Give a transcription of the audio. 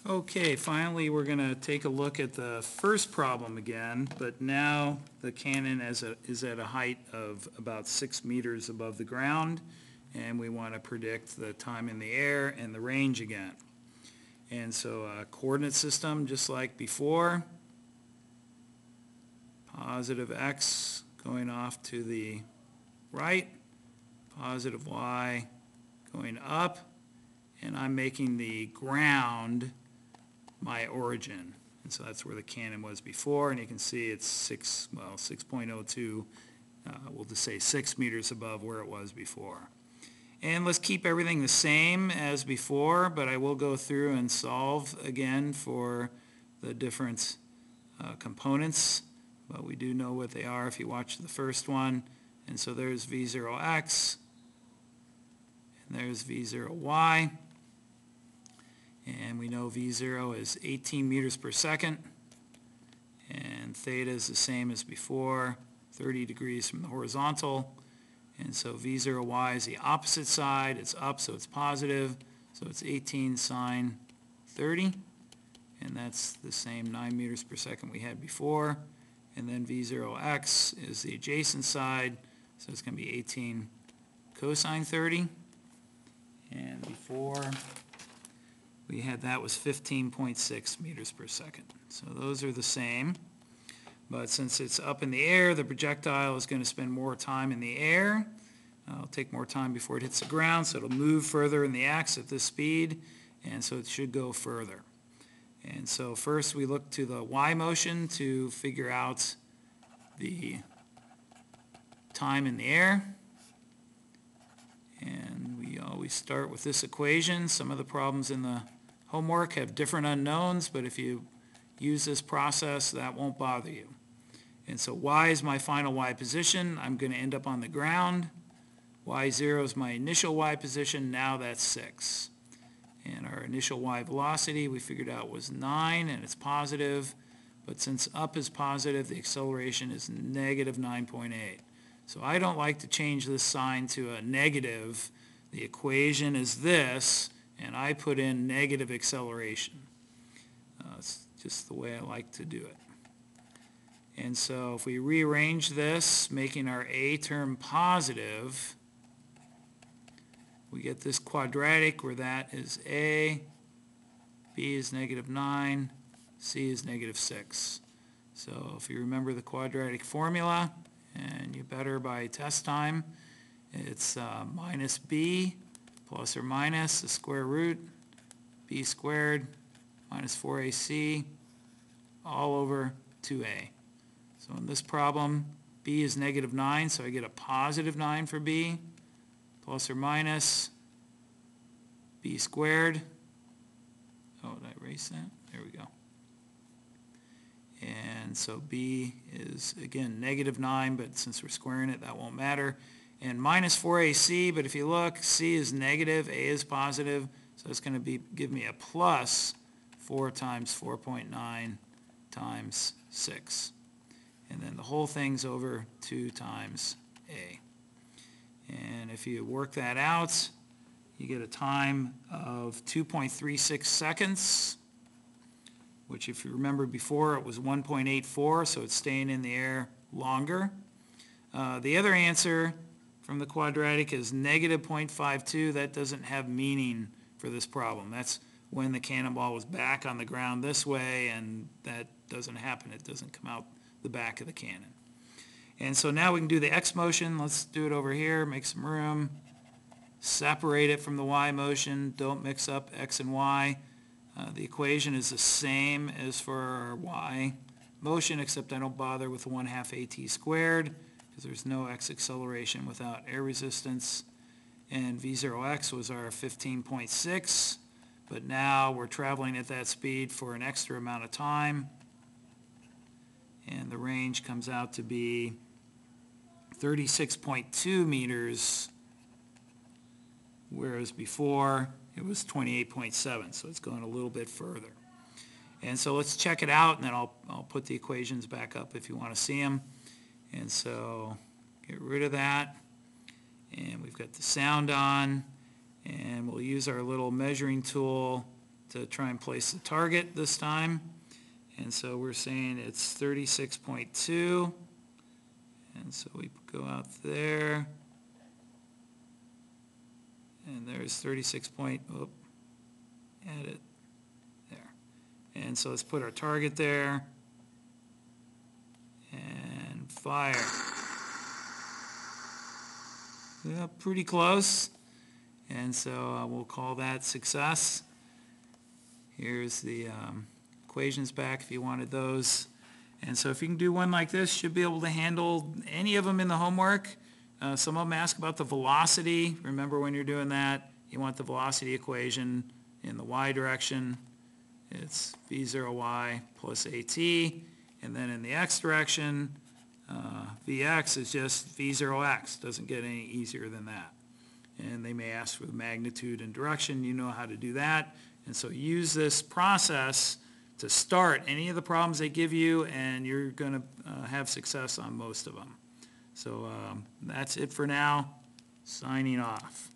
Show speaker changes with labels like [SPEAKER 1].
[SPEAKER 1] Okay, finally we're going to take a look at the first problem again, but now the cannon is at a height of about 6 meters above the ground, and we want to predict the time in the air and the range again. And so a coordinate system just like before, positive x going off to the right, positive y going up, and I'm making the ground my origin. And so that's where the cannon was before, and you can see it's 6.02, we'll just say 6 meters above where it was before. And let's keep everything the same as before, but I will go through and solve again for the different components, but we do know what they are if you watch the first one. And so there's V0x, and there's V0y. And we know V0 is 18 meters per second, and theta is the same as before, 30 degrees from the horizontal. And so V0y is the opposite side. It's up, so it's positive. So it's 18 sine 30, and that's the same 9 meters per second we had before. And then V0x is the adjacent side, so it's going to be 18 cosine 30. And before we had that was 15.6 meters per second. So those are the same. But since it's up in the air, the projectile is going to spend more time in the air. It'll take more time before it hits the ground, so it'll move further in the x at this speed, and so it should go further. And so first we look to the y motion to figure out the time in the air. And we always start with this equation. Some of the problems in the homework have different unknowns, but if you use this process, that won't bother you. And so y is my final y position. I'm going to end up on the ground. Y0 is my initial y position. Now that's 6. And our initial y velocity we figured out was 9, and it's positive. But since up is positive, the acceleration is negative 9.8. So I don't like to change this sign to a negative. The equation is this, and I put in negative acceleration. It's just the way I like to do it. And so if we rearrange this, making our a term positive, we get this quadratic where that is a, b is negative 9, c is negative 6. So if you remember the quadratic formula, and you better by test time, it's minus b plus or minus the square root b squared minus 4ac all over 2a. So in this problem, b is negative 9, so I get a positive 9 for b, plus or minus b squared. Oh, did I erase that? There we go. And so b is, again, negative 9, but since we're squaring it, that won't matter. And minus 4ac, but if you look, c is negative, a is positive, so it's going to give me a plus 4 times 4.9 times 6. And then the whole thing's over 2 times a. And if you work that out, you get a time of 2.36 seconds, which if you remember before it was 1.84, so it's staying in the air longer. The other answer from the quadratic is negative 0.52. That doesn't have meaning for this problem. That's when the cannonball was back on the ground this way, and that doesn't happen. It doesn't come out the back of the cannon. And so now we can do the x motion. Let's do it over here, make some room, separate it from the y motion, don't mix up x and y. The equation is the same as for our y motion, except I don't bother with 1/2 at squared because there's no x acceleration without air resistance. And v0x was our 15.6, but now we're traveling at that speed for an extra amount of time, and the range comes out to be 36.2 meters, whereas before it was 28.7, so it's going a little bit further. And so let's check it out, and then I'll put the equations back up if you want to see them. And so get rid of that, and we've got the sound on, and we'll use our little measuring tool to try and place the target this time. And so we're saying it's 36.2. And so we go out there. And there's 36 point, oh, add it there. And so let's put our target there. And fire. Yeah, pretty close. And so we'll call that success. Here's the equations back if you wanted those. And so if you can do one like this, you should be able to handle any of them in the homework. Some of them ask about the velocity. Remember when you're doing that, you want the velocity equation in the y direction. It's v0y plus at. And then in the x direction, Vx is just V0x. Doesn't get any easier than that. And they may ask for the magnitude and direction. You know how to do that. And so use this process to start any of the problems they give you, and you're going to have success on most of them. So that's it for now. Signing off.